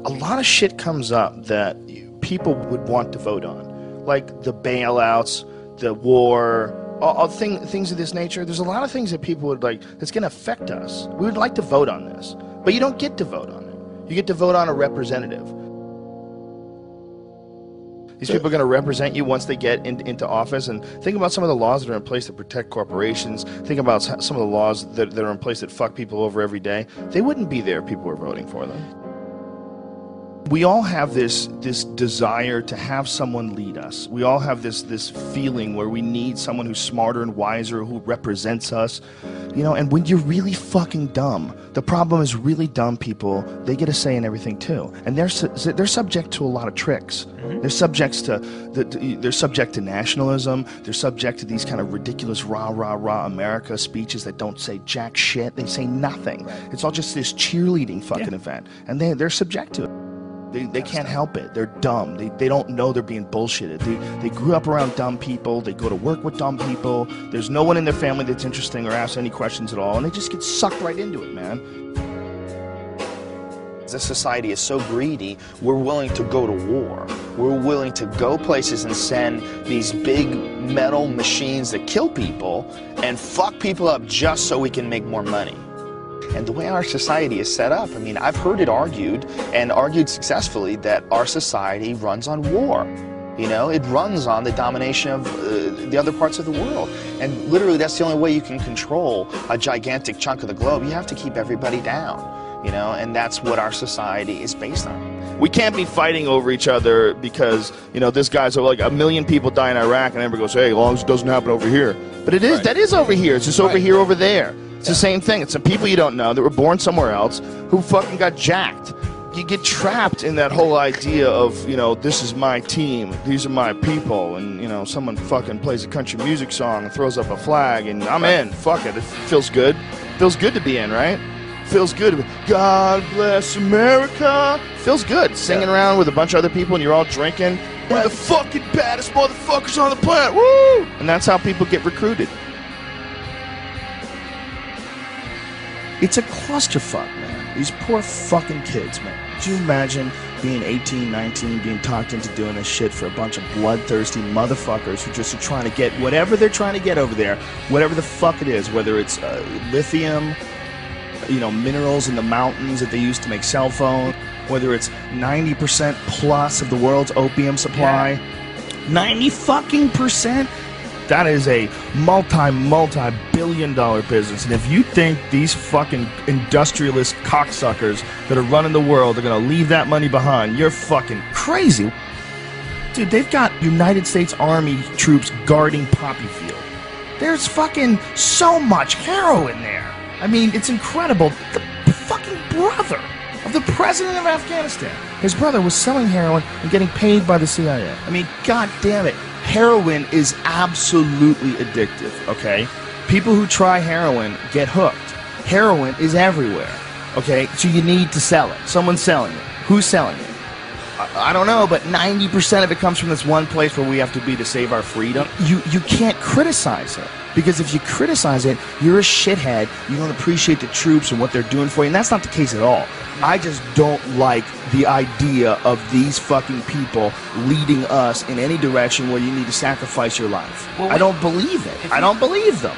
A lot of shit comes up that people would want to vote on, like the bailouts, the war, all things of this nature. There's a lot of things that people would like that's going to affect us. We would like to vote on this, but you don't get to vote on it. You get to vote on a representative. These people are going to represent you once they get into office. And think about some of the laws that are in place that protect corporations. Think about some of the laws that are in place that fuck people over every day. They wouldn't be there if people were voting for them. We all have this desire to have someone lead us. We all have this feeling where we need someone who's smarter and wiser, who represents us. You know, and when you're really fucking dumb, the problem is really dumb people, they get a say in everything too. And they're subject to a lot of tricks. Mm-hmm. They're subject to nationalism. They're subject to these kind of ridiculous rah, rah, rah America speeches that don't say jack shit. They say nothing. It's all just this cheerleading fucking event. And they're subject to it. They can't help it. They're dumb. They don't know they're being bullshitted. They grew up around dumb people. They go to work with dumb people. There's no one in their family that's interesting or asks any questions at all, and they just get sucked right into it, man. This society is so greedy, we're willing to go to war. We're willing to go places and send these big metal machines that kill people and fuck people up just so we can make more money. And the way our society is set up, I mean, I've heard it argued, and argued successfully, that our society runs on war. You know, it runs on the domination of the other parts of the world. And literally, that's the only way you can control a gigantic chunk of the globe. You have to keep everybody down, you know, and that's what our society is based on. We can't be fighting over each other because, you know, this guy's like 1 million people die in Iraq, and everybody goes, hey, as long as it doesn't happen over here. But it is, right. That is over here. It's just over here, over there. It's the same thing. It's some people you don't know that were born somewhere else who fucking got jacked. You get trapped in that whole idea of, you know, this is my team, these are my people, and, you know, someone fucking plays a country music song and throws up a flag, and I'm in. Fuck it. It feels good. Feels good to be in, right? Feels good. God bless America. Feels good. Singing around with a bunch of other people and you're all drinking. We're the fucking baddest motherfuckers on the planet. Woo! And that's how people get recruited. It's a clusterfuck, man. These poor fucking kids, man. Could you imagine being 18, 19, being talked into doing this shit for a bunch of bloodthirsty motherfuckers who just are trying to get whatever they're trying to get over there, whatever the fuck it is, whether it's lithium, you know, minerals in the mountains that they use to make cell phones, whether it's 90% plus of the world's opium supply, 90 fucking percent. That is a multi-billion-dollar business. And if you think these fucking industrialist cocksuckers that are running the world are going to leave that money behind, you're fucking crazy. Dude, they've got United States Army troops guarding Poppy Field. There's fucking so much heroin there. I mean, it's incredible. The fucking brother of the president of Afghanistan, his brother was selling heroin and getting paid by the CIA. I mean, god damn it. Heroin is absolutely addictive, okay? People who try heroin get hooked. Heroin is everywhere, okay? So you need to sell it. Someone's selling it. Who's selling it? I don't know, but 90% of it comes from this one place where we have to be to save our freedom. You can't criticize it. Because if you criticize it, you're a shithead, you don't appreciate the troops and what they're doing for you, and that's not the case at all. I just don't like the idea of these fucking people leading us in any direction where you need to sacrifice your life. Well, I don't believe it. I don't believe them.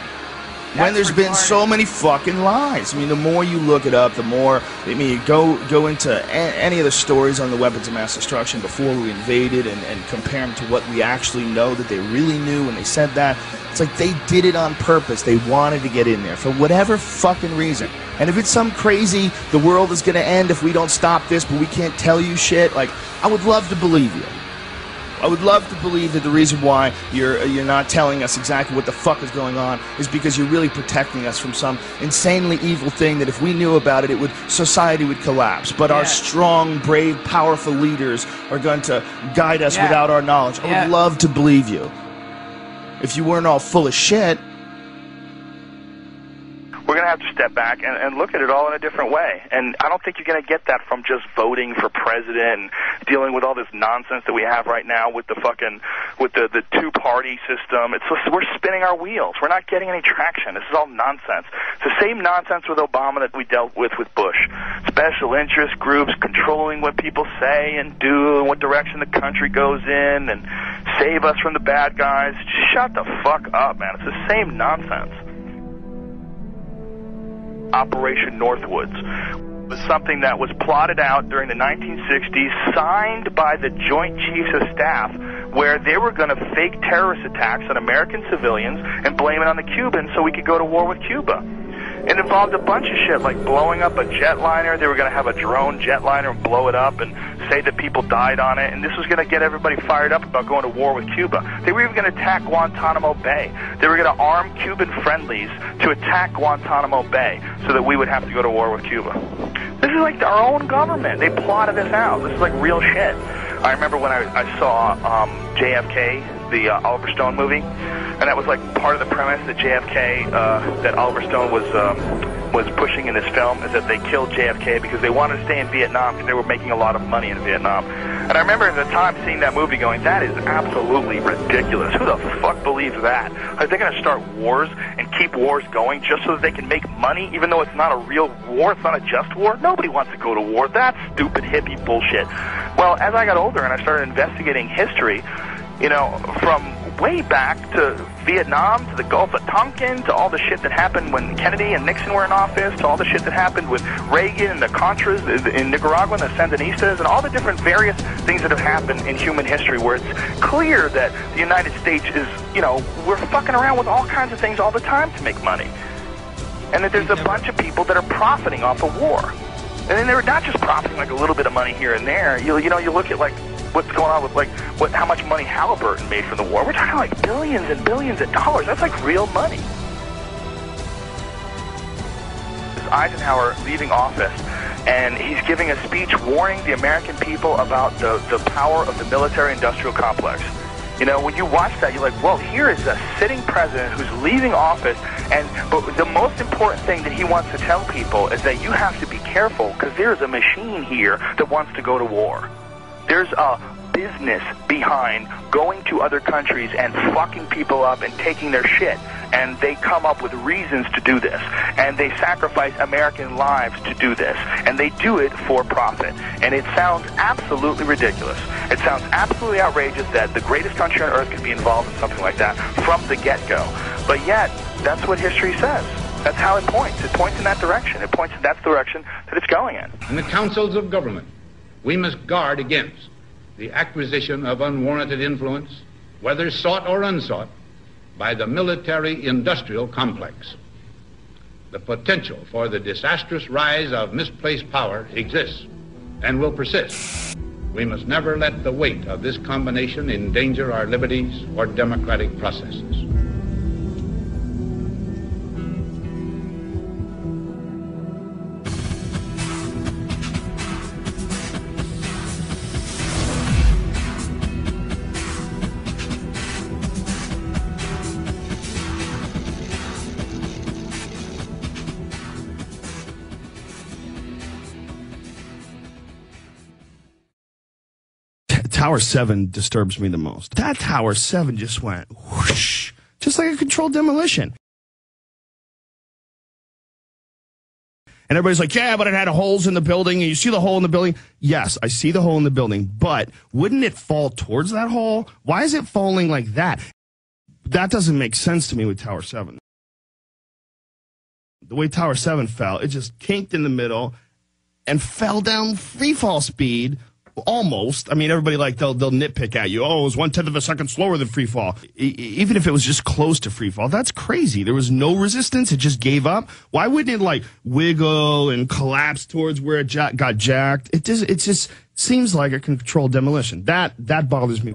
When there's been so many fucking lies. I mean, the more you look it up, the more, I mean, go into any of the stories on the weapons of mass destruction before we invaded and compare them to what we actually know that they really knew when they said that. It's like they did it on purpose. They wanted to get in there for whatever fucking reason. And if it's some crazy, the world is going to end if we don't stop this, but we can't tell you shit, like, I would love to believe you. I would love to believe that the reason why you're not telling us exactly what the fuck is going on is because you're really protecting us from some insanely evil thing that if we knew about it, society would collapse. But our strong, brave, powerful leaders are going to guide us without our knowledge. I would love to believe you. If you weren't all full of shit. We're going to to have to step back and look at it all in a different way. And I don't think you're going to get that from just voting for president and dealing with all this nonsense that we have right now with the the two-party system. We're spinning our wheels. We're not getting any traction. This is all nonsense. It's the same nonsense with Obama that we dealt with Bush. Special interest groups controlling what people say and do and what direction the country goes in and save us from the bad guys. Just shut the fuck up, man. It's the same nonsense. Operation Northwoods was something that was plotted out during the 1960s, signed by the Joint Chiefs of Staff, where they were going to fake terrorist attacks on American civilians and blame it on the Cubans so we could go to war with Cuba. It involved a bunch of shit, like blowing up a jetliner. They were going to have a drone jetliner and blow it up and say that people died on it, and this was going to get everybody fired up about going to war with Cuba. They were even going to attack Guantanamo Bay. They were going to arm Cuban friendlies to attack Guantanamo Bay so that we would have to go to war with Cuba. This is like our own government. They plotted this out. This is like real shit. I remember when I saw JFK, the Oliver Stone movie, and that was like part of the premise that JFK, that Oliver Stone was pushing in this film, is that they killed JFK because they wanted to stay in Vietnam because they were making a lot of money in Vietnam. And I remember at the time seeing that movie going, that is absolutely ridiculous. Who the fuck believes that? Are they going to start wars and keep wars going just so that they can make money, even though it's not a real war, it's not a just war? Nobody wants to go to war. That's stupid hippie bullshit. Well, as I got older and I started investigating history, you know, from way back to Vietnam, to the Gulf of Tonkin, to all the shit that happened when Kennedy and Nixon were in office, to all the shit that happened with Reagan and the Contras in Nicaragua and the Sandinistas, and all the different various things that have happened in human history where it's clear that the United States is, you know, we're fucking around with all kinds of things all the time to make money. And that there's a bunch of people that are profiting off of war. And then they're not just profiting like a little bit of money here and there. You know, you look at like what's going on with like how much money Halliburton made from the war. We're talking like billions and billions of dollars. That's like real money. Eisenhower leaving office, and he's giving a speech warning the American people about the power of the military-industrial complex. You know, when you watch that, you're like, well, here is a sitting president who's leaving office, but the most important thing that he wants to tell people is that you have to be careful because there's a machine here that wants to go to war. There's a business behind going to other countries and fucking people up and taking their shit. And they come up with reasons to do this. And they sacrifice American lives to do this. And they do it for profit. And it sounds absolutely ridiculous. It sounds absolutely outrageous that the greatest country on earth could be involved in something like that from the get-go. But yet, that's what history says. That's how it points. It points in that direction. It points in that direction that it's going in. In the councils of government, we must guard against the acquisition of unwarranted influence, whether sought or unsought, by the military-industrial complex. The potential for the disastrous rise of misplaced power exists and will persist. We must never let the weight of this combination endanger our liberties or democratic processes. Tower 7 disturbs me the most. That Tower 7 just went whoosh, just like a controlled demolition. And everybody's like, yeah, but it had holes in the building. And you see the hole in the building? Yes, I see the hole in the building. But wouldn't it fall towards that hole? Why is it falling like that? That doesn't make sense to me with Tower 7. The way Tower 7 fell, it just kinked in the middle and fell down free fall speed. Almost. I mean, everybody they'll nitpick at you. Oh, it was 1/10 of a second slower than free fall. Even if it was just close to free fall, that's crazy. There was no resistance. It just gave up. Why wouldn't it wiggle and collapse towards where it got jacked? It just seems like a controlled demolition. That bothers me.